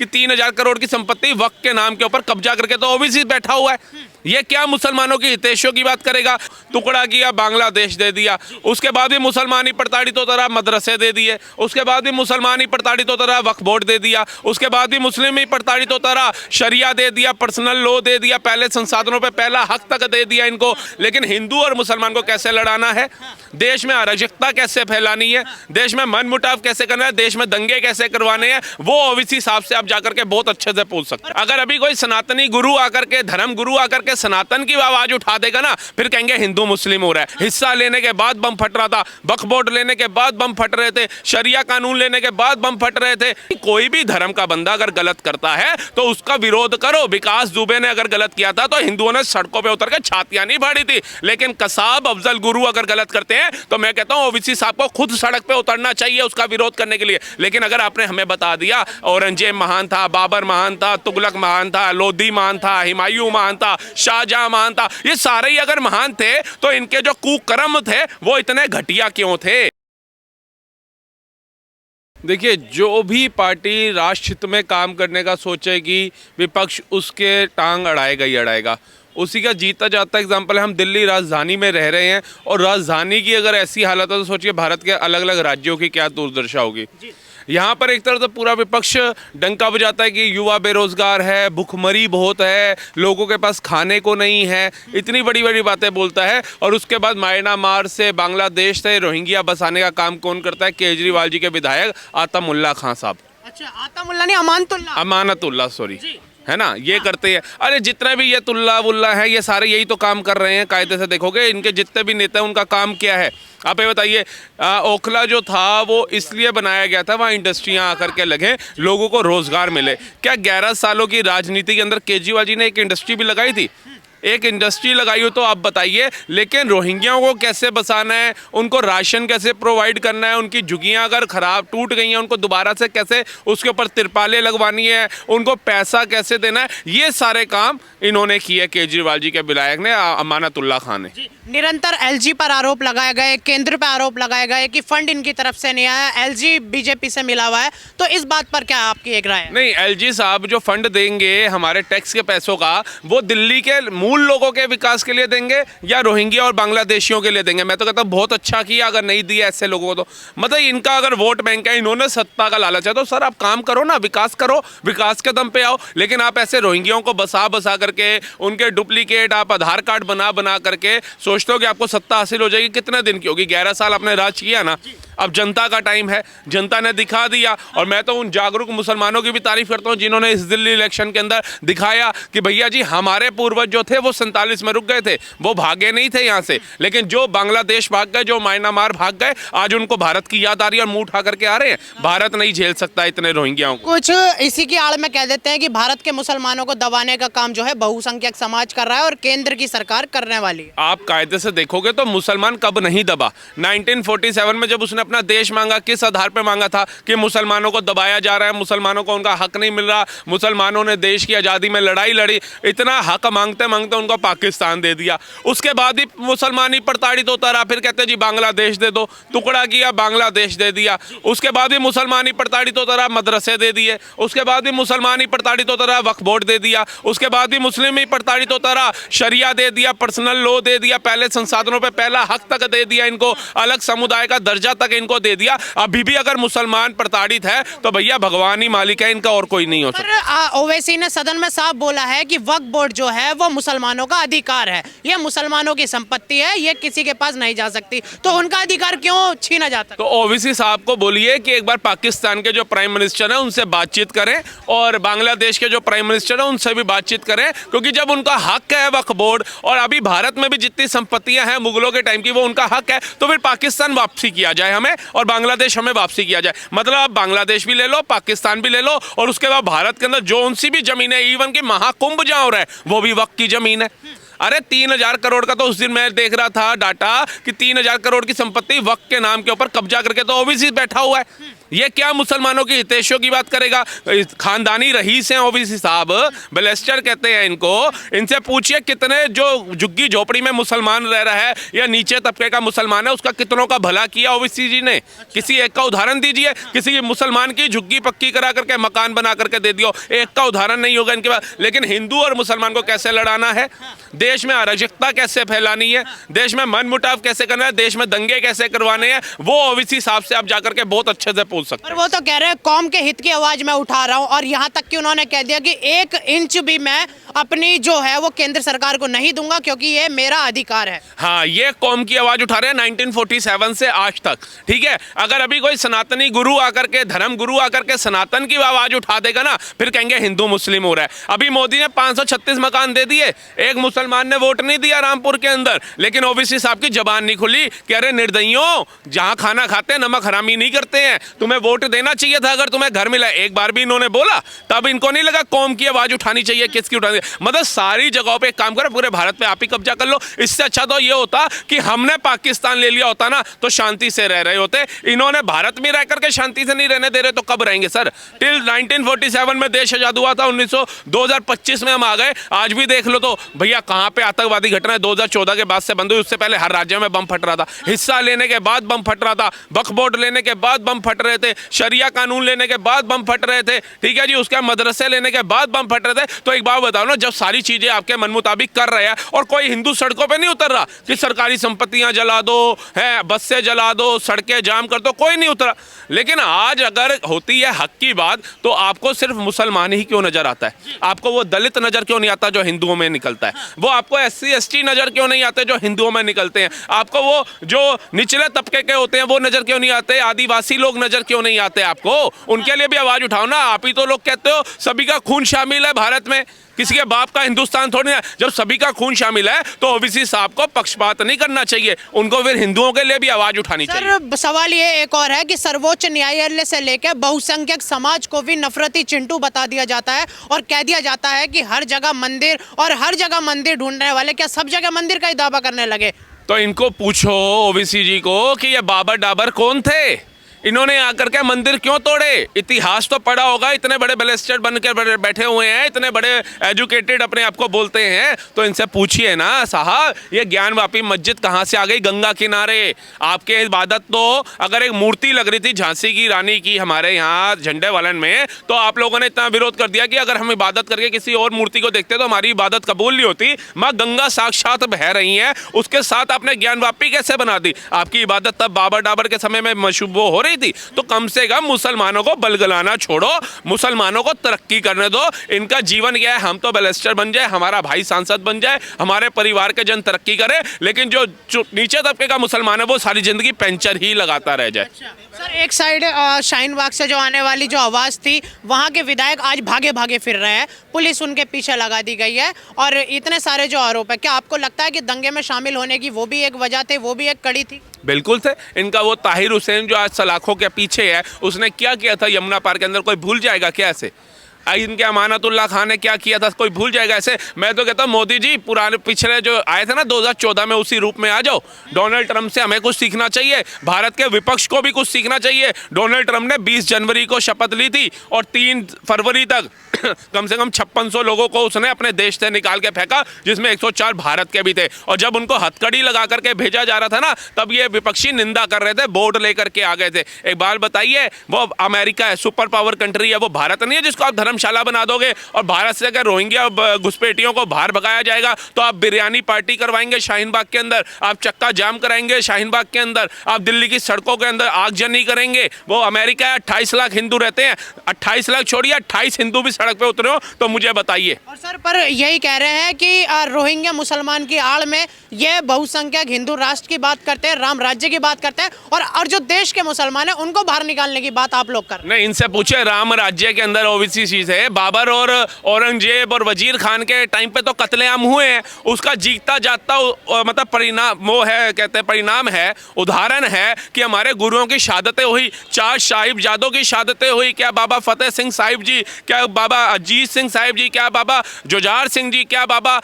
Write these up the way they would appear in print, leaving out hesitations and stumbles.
कि 3,000 करोड़ की संपत्ति वक्फ के नाम के ऊपर कब्जा करके तो ओवैसी बैठा हुआ है। ये क्या मुसलमानों की हितैषियों की बात करेगा? टुकड़ा किया, बांग्लादेश दे दिया, उसके बाद भी मुसलमान ही प्रताड़ितों तरह मदरसे दे दिए, उसके बाद भी मुसलमान ही प्रताड़ितों तरह वक्फ बोर्ड दे दिया, उसके बाद भी मुस्लिम ही प्रताड़ितों तरह शरिया दे दिया, पर्सनल लॉ दे दिया, पहले संसाधनों पे पहला हक तक दे दिया इनको। लेकिन हिंदू और मुसलमान को कैसे लड़ाना है, देश में अराजकता कैसे फैलानी है, देश में मनमुटाव कैसे करना है, देश में दंगे कैसे करवाने हैं, वो ओवैसी साहब से आप जाकर के बहुत अच्छे से पूछ सकते हैं। अगर अभी कोई सनातनी गुरु आकर के, धर्म गुरु आकर के सनातन की आवाज उठा देगा ना, फिर कहेंगे हिंदू मुस्लिम हो रहा है। हिस्सा लेने के बाद बम फट रहा था, वक्फ बोर्ड लेने के बाद बम फट रहे थे, शरिया कानून लेने के बाद बम फट रहे थे। कोई भी धर्म का बंदा अगर गलत करता है तो उसका विरोध करो। विकास दुबे ने अगर गलत किया था तो हिंदुओं ने सड़कों पे उतर के छातियां नहीं फाड़ी थी। लेकिन कसाब अफजल गुरु अगर गलत करते हैं तो मैं कहता हूं ओवैसी साहब को खुद सड़क पे उतरना चाहिए उसका विरोध करने के लिए। लेकिन अगर आपने हमें बता दिया औरंगजेब महान था, बाबर महान था, तुगलक महान था, लोधी महान था, हुमायूं महान था, शाहजहां महान था, ये सारे ही अगर महान थे तो इनके जो कुकर्म थे वो इतने घटिया क्यों थे? देखिए, जो भी पार्टी राष्ट्र हित में काम करने का सोचेगी विपक्ष उसके टांग अड़ाएगा ही अड़ाएगा। उसी का जीता जाता एग्जाम्पल है, हम दिल्ली राजधानी में रह रहे हैं और राजधानी की अगर ऐसी हालत है तो सोचिए भारत के अलग अलग राज्यों की क्या दुर्दशा होगी। यहाँ पर एक तरफ तो पूरा विपक्ष डंका बजाता है कि युवा बेरोजगार है, भुखमरी बहुत है, लोगों के पास खाने को नहीं है, इतनी बड़ी बड़ी बातें बोलता है। और उसके बाद म्यांमार से, बांग्लादेश से रोहिंग्या बसाने का काम कौन करता है? केजरीवाल जी के विधायक आतमुल्ला खान साहब। अच्छा, आतमुल्ला नहीं, अमानतुल्ला सॉरी, है ना, ये करते हैं। अरे जितने भी ये तुल्ला वुल्ला है ये सारे यही तो काम कर रहे हैं। कायदे से देखोगे इनके जितने भी नेता हैं उनका काम क्या है? आप ये बताइए, ओखला जो था वो इसलिए बनाया गया था वहाँ इंडस्ट्रियाँ आकर के लगे, लोगों को रोजगार मिले। क्या 11 सालों की राजनीति के अंदर केजरीवाल जी ने एक इंडस्ट्री भी लगाई थी? एक इंडस्ट्री लगाई हो तो आप बताइए। लेकिन रोहिंग्याओं को कैसे बसाना है, उनको राशन कैसे प्रोवाइड करना है, उनकी झुग्गियां अगर खराब टूट गई हैं उनको दोबारा से कैसे उसके ऊपर तिरपालें लगवानी है, उनको पैसा कैसे देना है, ये सारे काम इन्होंने किए केजरीवाल जी के विधायक ने, अमानतुल्ला खान ने। निरंतर एलजी पर आरोप लगाए गए, केंद्र पर आरोप लगाए गए कि फंड इनकी तरफ से नहीं आया, एलजी बीजेपी से मिला हुआ है, तो इस बात पर क्या आपकी एक राय है? नहीं, एलजी साहब जो फंड देंगे हमारे टैक्स के पैसों का, वो दिल्ली के मूल लोगों के विकास के लिए देंगे या रोहिंग्या और बांग्लादेशियों के लिए देंगे? मैं तो कहता हूँ बहुत अच्छा किया अगर नहीं दिया ऐसे लोगों को तो। मतलब इनका अगर वोट बैंक है, इन्होंने सत्ता का लालच है, तो सर आप काम करो ना, विकास करो, विकास के दम पे आओ। लेकिन आप ऐसे रोहिंग्याओं को बसा बसा करके उनके डुप्लीकेट आप आधार कार्ड बना बना करके सोचते हो कि आपको सत्ता हासिल हो जाएगी। कितने दिन की होगी? 11 साल आपने राज किया ना, अब जनता का टाइम है, जनता ने दिखा दिया। और मैं तो उन जागरूक मुसलमानों की भी तारीफ करता हूं जिन्होंने इस दिल्ली इलेक्शन के अंदर दिखाया कि भैया जी हमारे पूर्वज जो थे वो 47 में रुक गए थे, वो भागे नहीं थे यहाँ से। लेकिन जो बांग्लादेश भाग गए, जो म्यांमार भाग गए, आज उनको भारत की याद आ रही है और मुंह उठा करके आ रहे हैं। भारत नहीं झेल सकता इतने रोहिंग्याओं को। कुछ इसी की आड़ में कह देते हैं कि भारत के मुसलमानों को दबाने का काम जो है बहुसंख्यक समाज कर रहा है और केंद्र की सरकार करने वाली है। आप कायदे से देखोगे तो मुसलमान कब नहीं दबा? 1947 में जब उसने अपना देश मांगा, किस आधार पे मांगा था? कि मुसलमानों को दबाया जा रहा है, मुसलमानों को उनका हक नहीं मिल रहा, मुसलमानों ने देश की आज़ादी में लड़ाई लड़ी, इतना हक मांगते मांगते उनको पाकिस्तान दे दिया। उसके बाद ही मुसलमान ही प्रताड़ित होता रहा, फिर कहते जी बांग्लादेश दे दो, टुकड़ा किया, बांग्लादेश दे दिया। उसके बाद भी मुसलमान ही प्रताड़ित होता रहा, मदरसे दे दिए। उसके बाद भी मुसलमान ही प्रताड़ित होता रहा, वक्फ बोर्ड दे दिया। उसके बाद भी मुस्लिम ही प्रताड़ित होता रहा, शरिया दे दिया, पर्सनल लॉ दे दिया, पहले संसाधनों पे पहला हक तक दे दिया इनको, अलग समुदाय का दर्जा तक इनको दे दिया। अभी भी अगर मुसलमान प्रताड़ित है तो भैया भगवान ही मालिक है, इनका और कोई नहीं हो सकता। ओवैसी ने सदन में साफ बोला है कि वक्फ बोर्ड जो है वो मुसलमानों का अधिकार है, ये मुसलमानों की संपत्ति है, ये किसी के पास नहीं जा सकती, तो उनका अधिकार क्यों छीना जाता? तो ओवैसी साहब को बोलिए कि एक बार पाकिस्तान के जो प्राइम मिनिस्टर है उनसे बातचीत करें और बांग्लादेश के जो प्राइम मिनिस्टर है उनसे भी बातचीत करें, क्योंकि जब उनका हक है वक्फ बोर्ड और अभी भारत में भी जितनी संपत्तियां हैं मुगलों के टाइम की वो उनका हक है, तो फिर पाकिस्तान वापसी किया जाए हमें और बांग्लादेश हमें वापसी किया जाए। मतलब आप बांग्लादेश भी ले लो, पाकिस्तान भी ले लो और उसके बाद भारत के अंदर जो सी भी जमीन है, इवन की महाकुंभ जहां हो रहा है वो भी वक्त की जमीन है। अरे 3,000 करोड़ का तो उस दिन मैं देख रहा था डाटा कि 3,000 करोड़ की संपत्ति वक्त के नाम के ऊपर कब्जा करके तो ओवैसी बैठा हुआ है। ये क्या मुसलमानों की हितैषियों की बात करेगा? खानदानी रईस हैं ओवैसी साहब, बैरिस्टर कहते हैं इनको। इनसे पूछिए कितने जो झुग्गी झोपड़ी में मुसलमान रह रहा है या नीचे तबके का मुसलमान है, उसका कितनों का भला किया ओवैसी जी ने? किसी एक का उदाहरण दीजिए, किसी मुसलमान की झुग्गी पक्की करा करके मकान बना करके दे दियो, एक का उदाहरण नहीं होगा इनके पास। लेकिन हिंदू और मुसलमान को कैसे लड़ाना है, देश में अराजकता कैसे फैलानी है, देश में मनमुटाव कैसे करना है, देश में दंगे कैसे करवाने हैं, वो ओवैसी साहब से आप जाकर के बहुत अच्छे से पूछ सकते पर हैं। वो तो कह रहे हैं कौम के हित की आवाज मैं उठा रहा हूं, और यहां तक कि उन्होंने कह दिया कि 1 इंच भी मैं अपनी जो है वो केंद्र सरकार को नहीं दूंगा क्योंकि ये मेरा अधिकार है। हाँ, ये कौम की आवाज उठा रहे हैं 1947 से आज तक। ठीक है, अगर अभी कोई सनातनी गुरु आकर के, धर्म गुरु आकर के सनातन की आवाज उठा देगा ना, फिर कहेंगे हिंदू मुस्लिम हो रहा है। अभी मोदी ने 536 मकान दे दिए, एक मुसलमान ने वोट नहीं दिया रामपुर के अंदर, लेकिन ओवैसी साहब की जबान नहीं खुली कि अरे निर्दयियों, जहां खाना खाते हैं नमक हरामी नहीं करते हैं, तुम्हें वोट देना चाहिए था अगर तुम्हें घर मिला। एक बार भी इन्होंने बोला, तब इनको नहीं लगा कौम की आवाज उठानी चाहिए, किसकी उठानी। मतलब सारी जगहों पे एक काम करो, पूरे भारत पे आप ही कब्जा कर लो। इससे अच्छा तो ये होता कि हमने पाकिस्तान ले लिया होता ना, तो शांति से रह रहे होते। इन्होंने भारत में रह करके शांति से नहीं रहने दे रहे, तो कब रहेंगे सर? टिल 1947 में देश आजाद हुआ था, 2025 में हम आ गए। आज भी देख लो तो भैया कहां पे आतंकवादी घटनाएं 2014 के बाद से बंद हुई, उससे पहले हर राज्य में बम फट रहा था, हिस्सा लेने के बाद बम फट रहा था, वक्फ बोर्ड लेने के बाद बम फट रहे थे, शरिया कानून लेने के बाद बम फट रहे थे, ठीक है जी, उसके मदरसे लेने के बाद बम फट रहे थे। तो एक बात बताओ ना, जब सारी चीजें आपके मन मुताबिक कर रहे हैं और कोई हिंदू सड़कों पे नहीं उतर रहा कि सरकारी संपत्तियां जला दो, है बसें जला दो, सड़कें जाम कर दो, कोई नहीं उतरा। लेकिन आज अगर होती है हक की बात, तो आपको सिर्फ मुसलमान ही क्यों नजर आता है? आपको वो दलित नजर क्यों नहीं आता जो हिंदुओं में निकलता है? वो आपको SC ST नजर क्यों नहीं आते जो हिंदुओं में निकलते हैं? आपको वो जो निचले तबके के होते हैं वो नजर क्यों नहीं आते? आदिवासी लोग नजर क्यों नहीं आते आपको? उनके लिए भी आवाज उठाओ ना। आप ही तो लोग कहते हो सभी का खून शामिल है भारत में, किसी के बाप का हिंदुस्तान थोड़ी है। जब सभी का खून शामिल है तो ओवैसी साहब को पक्षपात नहीं करना चाहिए, उनको फिर हिंदुओं के लिए भी आवाज उठानी चाहिए। सर सवाल ये एक और है कि सर्वोच्च न्यायालय से लेकर बहुसंख्यक समाज को भी नफरती चिंटू बता दिया जाता है और कह दिया जाता है कि हर जगह मंदिर, और हर जगह मंदिर ढूंढने वाले क्या सब जगह मंदिर का ही दावा करने लगे? तो इनको पूछो ओवैसी जी को कि ये बाबर डाबर कौन थे, इन्होंने आकर के मंदिर क्यों तोड़े? इतिहास तो पढ़ा होगा, इतने बड़े बैरिस्टर बनकर बैठे हुए हैं, इतने बड़े एजुकेटेड अपने आप को बोलते हैं, तो इनसे पूछिए ना साहब, ये ज्ञानवापी मस्जिद कहाँ से आ गई गंगा किनारे? आपके इबादत तो अगर एक मूर्ति लग रही थी झांसी की रानी की हमारे यहाँ झंडे वालन में, तो आप लोगों ने इतना विरोध कर दिया कि अगर हम इबादत करके किसी और मूर्ति को देखते तो हमारी इबादत कबूल नहीं होती। माँ गंगा साक्षात बह रही हैं, उसके साथ आपने ज्ञानवापी कैसे बना दी? आपकी इबादत तब बाबर डाबर के समय में मशहूर हो रही थी। तो कम से कम मुसलमानों को बलगलाना छोड़ो, मुसलमानों को तरक्की करने दो। इनका जीवन क्या है? हम तो बैरिस्टर बन जाए, हमारा भाई सांसद बन जाए, हमारे परिवार के जन तरक्की करे, लेकिन जो नीचे तबके का मुसलमान है वो सारी जिंदगी पेंचर ही लगाता रह जाए। सर एक साइड शाहीन बाग से जो आने वाली जो आवाज थी, वहाँ के विधायक आज भागे भागे फिर रहे हैं, पुलिस उनके पीछे लगा दी गई है और इतने सारे जो आरोप है, क्या आपको लगता है कि दंगे में शामिल होने की वो भी एक वजह थी, वो भी एक कड़ी थी? बिल्कुल थे। इनका वो ताहिर हुसैन जो आज सलाखों के पीछे है, उसने क्या किया था यमुना पार के अंदर? कोई भूल जाएगा क्या ऐसे? इनके अमानतुल्लाह खान ने क्या किया था, कोई भूल जाएगा ऐसे? मैं तो कहता हूँ मोदी जी पुराने पिछले जो आए थे ना 2014 में, उसी रूप में आ जाओ। डोनाल्ड ट्रंप से हमें कुछ सीखना चाहिए, भारत के विपक्ष को भी कुछ सीखना चाहिए। डोनाल्ड ट्रंप ने 20 जनवरी को शपथ ली थी और 3 फरवरी तक कम से कम 5600 लोगों को उसने अपने देश से निकाल के फेंका, जिसमें 104 भारत के भी थे। और जब उनको हथकड़ी लगा करके भेजा जा रहा था ना, तब ये विपक्षी निंदा कर रहे थे, बोर्ड लेकर के आ गए थे। एक बात बताइए, वो अमेरिका है, सुपर पावर कंट्री है, वो भारत नहीं है जिसको आप धर्मशाला बना दोगे। और भारत से अगर रोहिंग्या घुसपैठियों को बाहर भगाया जाएगा तो आप बिरयानी पार्टी करवाएंगे शाहीन बाग के अंदर, आप चक्का जाम कराएंगे शाहीन बाग के अंदर, आप दिल्ली की सड़कों के अंदर आगजनी करेंगे। वो अमेरिका है, 28 लाख हिंदू रहते हैं, 28 लाख छोड़िए 28 हिंदू भी पे उतरे हो तो मुझे बताइए। और सर पर यही कह रहे हैं कि रोहिंग्या मुसलमान की आड़ में ये बहुसंख्यक हिंदू राष्ट्र की बात करते हैं, राम राज्य की बात करते हैं, और जो देश के मुसलमान हैं उनको बाहर निकालने की बात आप लोग कर रहे हैं। नहीं, इनसे पूछे राम राज्य के अंदर ओवैसी चीज़ है। बाबर और औरंगजेब और वजीर खान के टाइम पे तो कत्लेआम हुए हैं, उसका जीता जाता मतलब परिणाम वो है, कहते हैं परिणाम है, उदाहरण है कि हमारे गुरुओं की शहादतें हुई, 4 साहिबजादों की शहादतें हुई। क्या बाबा फतेह सिंह साहिब जी, क्या बाबा अजीत सिंह साहिब जी, क्या बाबा जुझार सिंह जी, क्या बाबा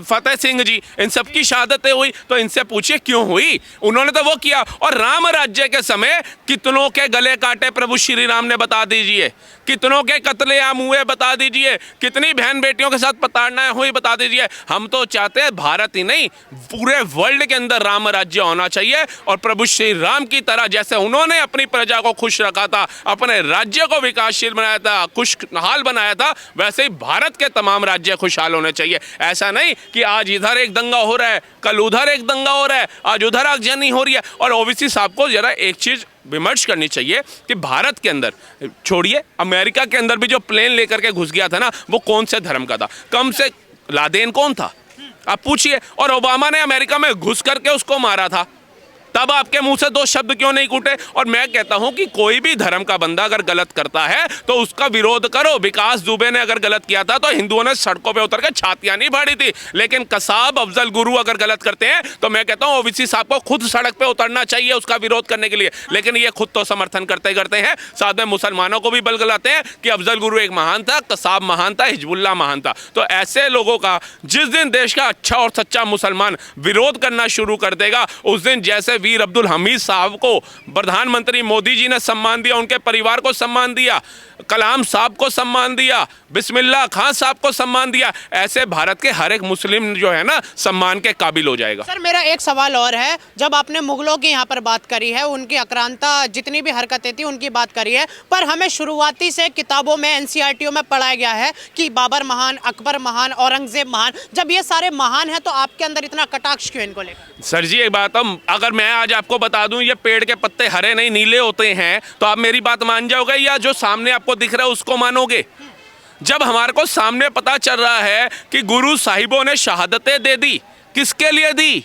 फतेह सिंह जी, इन सब की शहादतें हुई। तो इनसे पूछिए क्यों हुई, उन्होंने तो वो किया। और राम राज्य के समय कितनों के गले काटे प्रभु श्री राम ने, बता दीजिए। कितनों के कत्लेआम हुए, बता दीजिए। कितनी बहन बेटियों के साथ प्रताड़नाएं हुई, बता दीजिए। हम तो चाहते हैं भारत ही नहीं पूरे वर्ल्ड के अंदर राम राज्य होना चाहिए। और प्रभु श्री राम की तरह जैसे उन्होंने अपनी प्रजा को खुश रखा था, अपने राज्य को विकासशील बनाया था, खुशहाल बनाया था, वैसे ही भारत के तमाम राज्य खुशहाल होने चाहिए। ऐसा नहीं कि आज इधर एक दंगा हो रहा है, कल उधर एक दंगा हो रहा है, आज उधर आगजनी हो रही है। और ओवैसी साहब को जरा एक चीज विमर्श करनी चाहिए कि भारत के अंदर छोड़िए, अमेरिका के अंदर भी जो प्लेन लेकर के घुस गया था ना, वो कौन से धर्म का था? कम से लादेन कौन था आप पूछिए। और ओबामा ने अमेरिका में घुस करके उसको मारा था, तब आपके मुंह से 2 शब्द क्यों नहीं कूटे? और मैं कहता हूं कि कोई भी धर्म का बंदा अगर गलत करता है तो उसका विरोध करो। विकास दुबे ने अगर गलत किया था तो हिंदुओं ने सड़कों पे उतर के छातियां नहीं फाड़ी थी, लेकिन कसाब अफजल गुरु अगर गलत करते हैं तो मैं कहता हूं ओवैसी साहब को खुद सड़क पे उतरना चाहिए उसका विरोध करने के लिए। लेकिन ये खुद तो समर्थन करते हैं, साथ में मुसलमानों को भी बलगलाते हैं कि अफजल गुरु एक महान था, कसाब महान था, हिजबुल्लाह महान था। तो ऐसे लोगों का जिस दिन देश का अच्छा और सच्चा मुसलमान विरोध करना शुरू कर देगा, उस दिन जैसे वीर अब्दुल हमीद साहब को प्रधानमंत्री मोदी जी ने सम्मान दिया, उनके परिवार को सम्मान दिया, कलाम साहब को सम्मान दिया, बिस्मिल्लाह खान साहब को सम्मान दिया, ऐसे भारत के हर एक मुस्लिम जो है ना सम्मान के काबिल हो जाएगा। सर मेरा एक सवाल और है, जब आपने मुगलों की यहाँ पर बात करी है, उनकी आक्रांता जितनी भी हरकतें थी उनकी बात करी है, पर हमें शुरुआती से किताबों में एनसीईआरटीओ में पढ़ाया गया है कि बाबर महान, अकबर महान, औरंगजेब महान। जब ये सारे महान हैं तो आपके अंदर इतना कटाक्ष क्यों इनको लेकर? सर जी एक बात, हम अगर मैं आज आपको बता दूं ये पेड़ के पत्ते हरे नहीं नीले होते हैं तो आप मेरी बात मान जाओगे या जो सामने आपको दिख रहा है उसको मानोगे? जब हमारे को सामने पता चल रहा है कि गुरु साहिबों ने शहादतें दे दी, किसके लिए दी?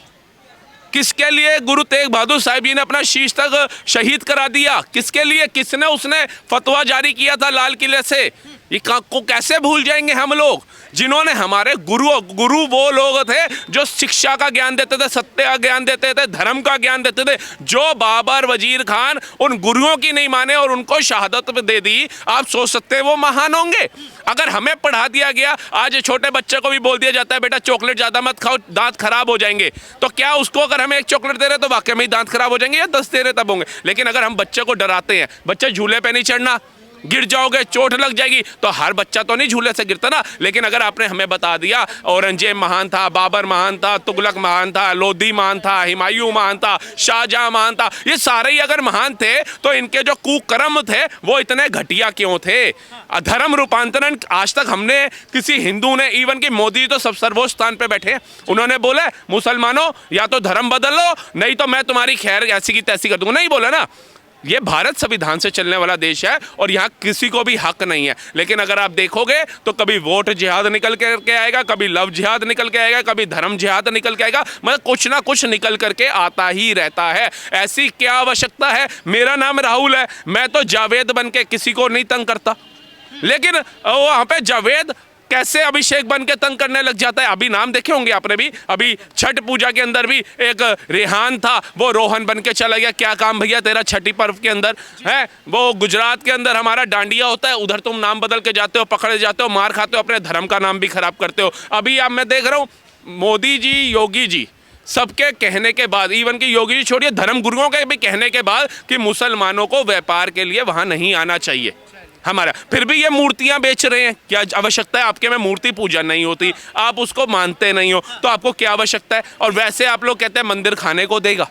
किसके लिए? गुरु तेग बहादुर साहिब जी ने अपना शीश तक शहीद करा दिया, किसके लिए? किसने उसने फतवा जारी किया था लाल किले से? ये को कैसे भूल जाएंगे हम लोग जिन्होंने हमारे गुरु वो लोग थे जो शिक्षा का ज्ञान देते थे, सत्य का ज्ञान देते थे, धर्म का ज्ञान देते थे। जो बाबर वजीर खान उन गुरुओं की नहीं माने और उनको शहादत दे दी, आप सोच सकते हैं वो महान होंगे? अगर हमें पढ़ा दिया गया, आज छोटे बच्चे को भी बोल दिया जाता है बेटा चॉकलेट ज़्यादा मत खाओ दांत खराब हो जाएंगे, तो क्या उसको अगर हमें 1 चॉकलेट दे रहे तो वाकई में ही दांत खराब हो जाएंगे या 10 दे रहे तब होंगे? लेकिन अगर हम बच्चे को डराते हैं, बच्चे झूले पे नहीं चढ़ना, गिर जाओगे चोट लग जाएगी, तो हर बच्चा तो नहीं झूले से गिरता ना। लेकिन अगर आपने हमें बता दिया औरंगजेब महान था, बाबर महान था, तुगलक महान था, लोधी महान था, हुमायूं महान था, शाहजहां महान था, ये सारे ही अगर महान थे तो इनके जो कुकर्म थे वो इतने घटिया क्यों थे? धर्म रूपांतरण आज तक हमने किसी हिंदू ने, इवन कि मोदी तो सब सर्वोच्च स्थान पे बैठे, उन्होंने बोला मुसलमानों या तो धर्म बदल लो नहीं तो मैं तुम्हारी खैर ऐसी की तैसी कर दूंगा, नहीं बोला ना। ये भारत संविधान से चलने वाला देश है और यहाँ किसी को भी हक नहीं है। लेकिन अगर आप देखोगे तो कभी वोट जिहाद निकल के आएगा, कभी लव जिहाद निकल के आएगा, कभी धर्म जिहाद निकल के आएगा, मतलब कुछ ना कुछ निकल करके आता ही रहता है। ऐसी क्या आवश्यकता है? मेरा नाम राहुल है, मैं तो जावेद बन के किसी को नहीं तंग करता, लेकिन वहाँ पे जावेद कैसे अभिषेक बन के तंग करने लग जाता है। अभी नाम देखे होंगे आपने भी, अभी छठ पूजा के अंदर भी एक रेहान था, वो रोहन बन के चला गया। क्या काम भैया तेरा छठी पर्व के अंदर है? वो गुजरात के अंदर हमारा डांडिया होता है, उधर तुम नाम बदल के जाते हो, पकड़े जाते हो, मार खाते हो, अपने धर्म का नाम भी खराब करते हो। अभी अब मैं देख रहा हूँ मोदी जी, योगी जी सबके कहने के बाद, इवन कि योगी जी छोड़िए धर्म गुरुओं के भी कहने के बाद कि मुसलमानों को व्यापार के लिए वहाँ नहीं आना चाहिए हमारा, फिर भी ये मूर्तियां बेच रहे हैं। क्या आवश्यकता है? आपके में मूर्ति पूजा नहीं होती, आप उसको मानते नहीं हो, तो आपको क्या आवश्यकता है? और वैसे आप लोग कहते हैं मंदिर खाने को देगा।